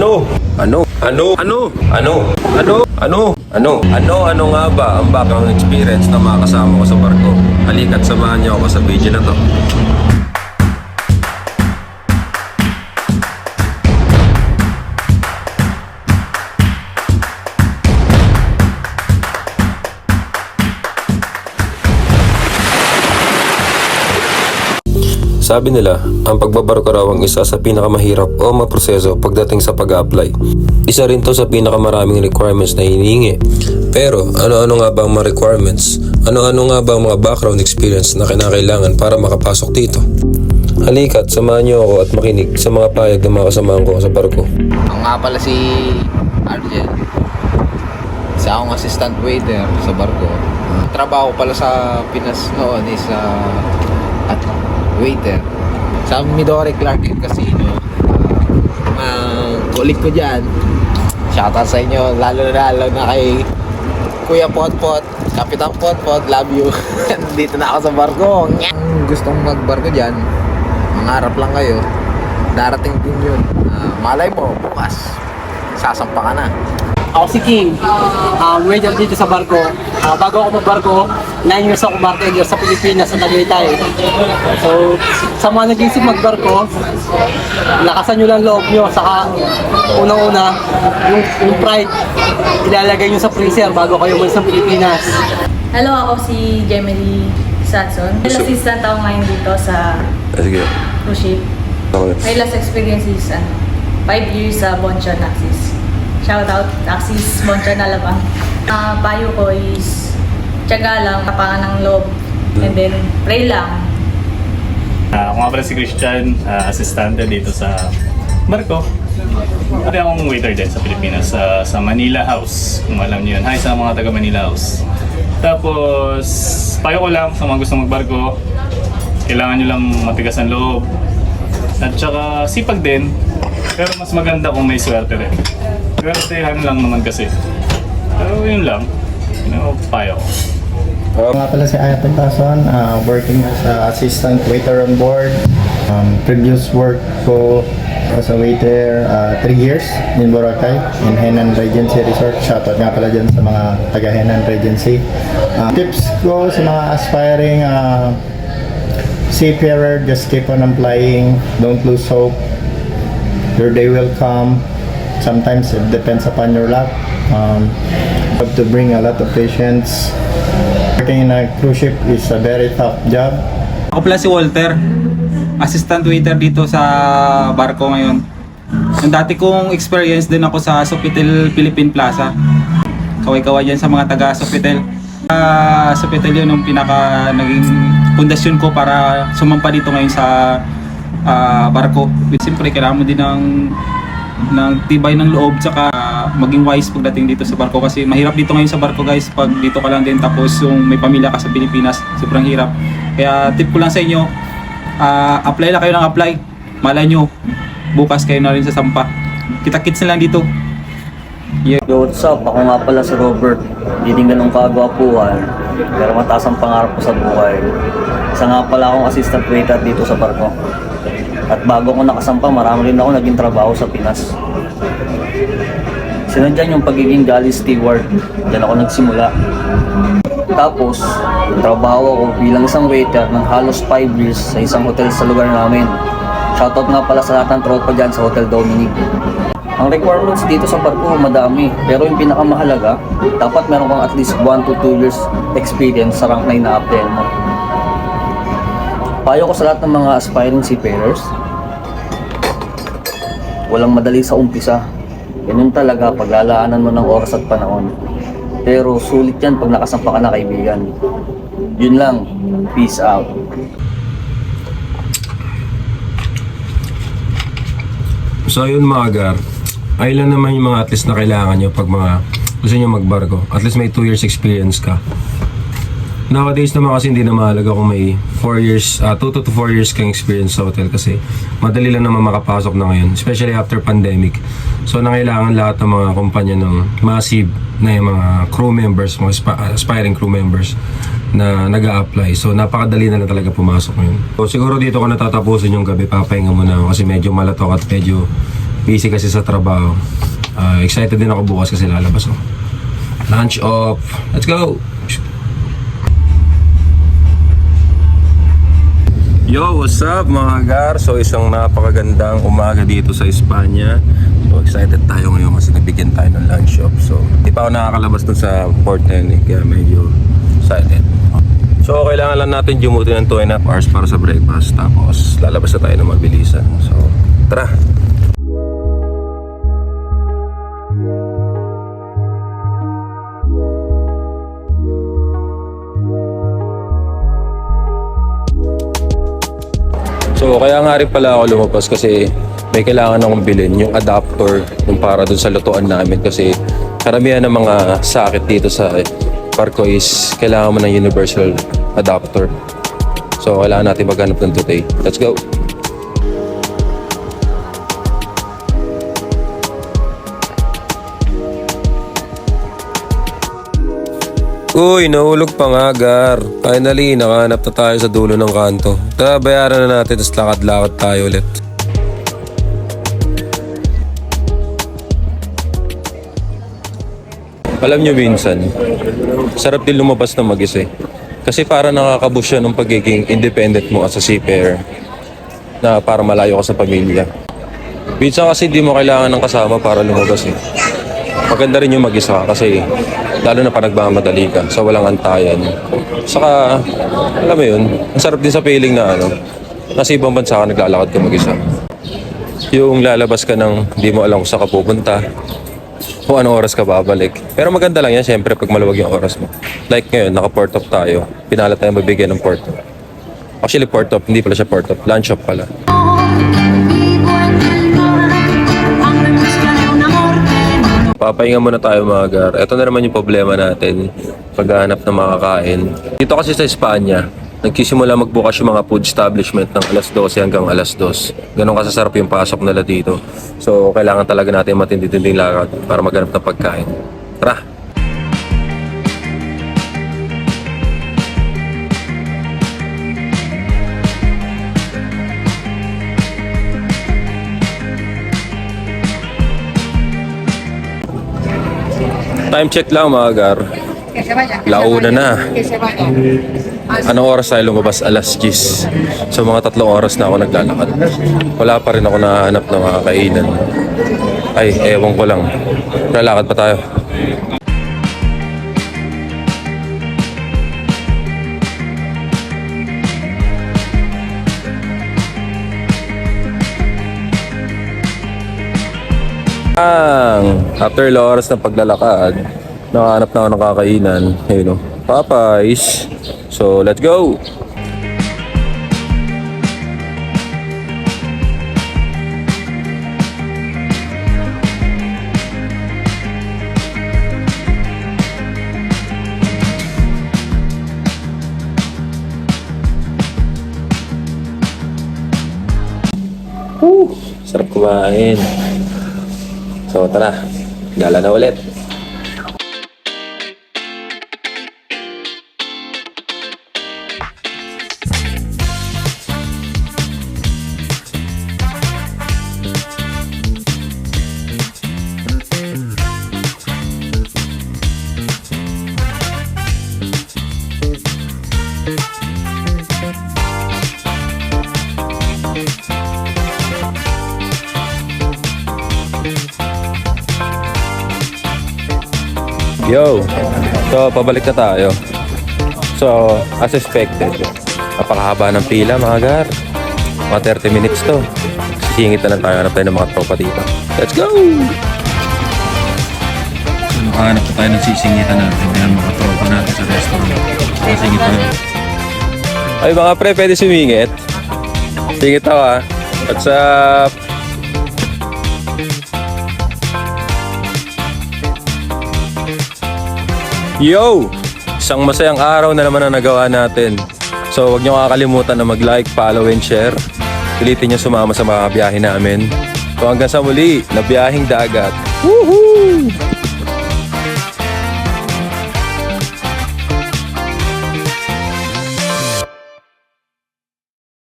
Ano nga ba ang background experience na makakasama ko sa barko? Halika't samahan niyo ako sa video na to. Sabi nila, ang pagbabarko raw ang isa sa pinakamahirap o maproseso pagdating sa pag-a-apply. Isa rin to sa pinakamaraming requirements na hinihingi. Pero ano-ano nga ba ang mga requirements? Ano-ano nga ba ang mga background experience na kinakailangan para makapasok dito? Halika't samahan niyo ako at makinig sa mga payag ng mga kasamahan ko sa barko. Ako nga pala si Arjen. Isa akong assistant waiter sa barko. Trabaho pala sa Pinas noon is at waiter sa Midori Clark Casino. Kulik ko dyan, shoutout sa inyo, lalo na kay Kuya Potpot, Kapitan Potpot, love you. Dito na ako sa barko. Gustong magbarko dyan, mangarap lang kayo, darating din yun. Malay mo, bukas sasampa ka na. Ako si King, waiter dito sa barko. Bago ako magbarko, 9 years ako marketer sa Pilipinas sa Tagaytay. So, sa mga nag-isip magbarko, lakasan nyo lang loob nyo. Saka, unang-una, yung pride, ilalagay nyo sa freezer bago kayo umalis sa Pilipinas. Hello, ako si Gemily Satson. Assistant ako ngayon dito sa cruise ship. My last experience is 5 years sa Bonchon Axis. Shout out, Axis Bonchon Alabang. Payo ko is tiyaga lang, kapangan ng loob, and then pray lang. Ako nga pala si Christian, asistante dito sa barko. Pati akong waiter din sa Pilipinas, sa Manila House, kung alam niyo yun. Hi sa mga taga Manila House. Tapos, payo ko lang sa mga gusto magbarko, kailangan nyo lang matigas ang loob. At saka sipag din, pero mas maganda kung may swerte rin. Swertehan lang naman kasi. Pero yun lang, payo ko. Nga pala si Aya Pentason, working as assistant waiter on board. Previous work ko as a waiter 3 years in Boracay, in Henan Regency Resort. Shoutout nga pala dyan sa mga taga Henan Regency. Tips ko sa mga aspiring seafarer, just keep on applying, don't lose hope. Your day will come. Sometimes it depends upon your luck. You have to bring a lot of patience. Working in a cruise ship is a very tough job. Ako pala si Walter, assistant waiter dito sa barko ngayon. Yung dati kong experience din ako sa Sofitel Philippine Plaza. Kaway-kaway dyan sa mga taga Sofitel. Sofitel yun yung naging pundasyon ko para sumampa dito ngayon sa barko. Siyempre kailangan mo din ng tibay ng loob, tsaka maging wise pagdating dito sa barko kasi mahirap dito ngayon sa barko guys pag dito ka lang din tapos yung may pamilya ka sa Pilipinas, sobrang hirap. Kaya tip ko lang sa inyo, apply lang kayo ng apply, malay nyo bukas kayo na rin sa sampa. Kita-kits na lang dito. Yo, what's up? Ako nga pala si Robert. Hindi din ganun kagwapuan, pero mataas ang pangarap ko sa buhay. Isa nga pala akong assistant waiter dito sa barko. At bago ko nakasampa, marami rin ako naging trabaho sa Pinas. Sinadyan yung pagiging galley steward. Diyan ako nagsimula. Tapos, trabaho ako bilang isang waiter ng halos 5 years sa isang hotel sa lugar namin. Shoutout nga pala sa lahat ng tropa dyan sa Hotel Dominic. Ang requirements dito sa barko madami, pero yung pinakamahalaga, dapat meron kang at least 1 to 2 years experience sa rank na ina-apply mo. Payo ko sa lahat ng mga aspiring seafarers, walang madali sa umpisa. Ganun talaga paglalaanan mo ng oras at panahon. Pero sulit yan pag nakasampa ka na, kaibigan. Yun lang. Peace out. So yun mga gar, ay lang naman yung mga at least na kailangan nyo pag mga gusto nyo magbarko. At least may 2 years experience ka. Nowadays naman kasi hindi na mahalaga kung may 4 years, 2 to 4 years kang experience sa hotel kasi madali lang naman makapasok na ngayon, especially after pandemic. So nangailangan lahat ng mga kumpanya ng massive na yung mga crew members, mga aspiring crew members na nag-a-apply. So napakadali na lang talaga pumasok ngayon. So siguro dito ko natatapusin yung gabi, papahinga muna ako kasi medyo malatok at medyo Busy kasi sa trabaho. Excited din ako bukas kasi lalabas ako. Lunch off. Let's go! Yo, what's up mga gar? So isang napakagandang umaga dito sa Espanya. So excited tayo ngayon kasi nabigyan tayo ng lunch off. So di pa ako nakakalabas dun sa port na yun, kaya medyo excited. So kailangan lang natin jumutin ng 2.5 hours para sa breakfast. Tapos lalabas na tayo ng mabilisan. So tara! So kaya nga rin pala ako lumabas kasi may kailangan akong bilhin yung adapter yung para dun sa lutuan namin kasi karamihan ng mga sakit dito sa barko is kailangan mo ng universal adapter. So kailangan natin maghanap ng today. Let's go! Uy, nahulog pa nga, Gar. Finally, nakahanap na tayo sa dulo ng kanto. Tara, bayaran na natin, tapos lakad-lakad tayo ulit. Alam nyo minsan, sarap din lumabas na mag-isa eh. Kasi para nakakaboost siya ng pagiging independent mo as a seafarer na para malayo ka sa pamilya. Minsan kasi di mo kailangan ng kasama para lumabas eh. Maganda rin yung mag-isa kasi lalo na pag nagmamadali ka sa walang antayan. Saka, alam mo yun, ang sarap din sa feeling na nasa ibang bansa ka naglalakad ka mag-isa. Yung lalabas ka ng di mo alam kung saan ka pupunta, kung anong oras ka babalik. Pero maganda lang yan, syempre, pag maluwag yung oras mo. Like ngayon, naka-port off tayo. Pinala tayo mabigyan ng port off. Actually, port off, hindi pala siya port off. Lunch off pala. Papahinga muna tayo mga gar. Ito na naman yung problema natin paghahanap ng makakain. Dito kasi sa Espanya, nagsisimula magbukas yung mga food establishment ng alas 12 hanggang alas 2. Ganun kasasarap yung pasok nila dito. So, kailangan talaga natin matindi-tinding lakad para maghanap ng pagkain. Tara! Time check lang mga gar. Launa na. Anong oras tayo lumabas? Alas 10. So mga 3 oras na ako naglalakad. Wala pa rin ako nahanap ng mga kainan. Ay, ewan ko lang. Lalakad pa tayo. After ilang oras ng paglalakad, nakahanap na ako ng kakainan. Ayun o, Popeyes. So, let's go! Sarap kumain. So tara, gala na ulit. Yo! So, pabalik na tayo. So, as expected, napakahaba ng pila mga gar. Mga 30 minutes to. Sisingit na lang tayo. Hanap tayo ng mga tropa dito. Let's go! So, nakahanap na tayo ng sisingitan natin. Ayan mga tropa natin sa restaurant. Sisingit na lang. Ay mga pre, pwede sumingit? Singit ako ah. What's up? Yo! Isang masayang araw na naman ang nagawa natin. So huwag niyo kakalimutan na mag-like, follow, and share. Pilitin niyo sumama sa mga biyahe namin. So hanggang sa muli, na biyaheng dagat. Woohoo!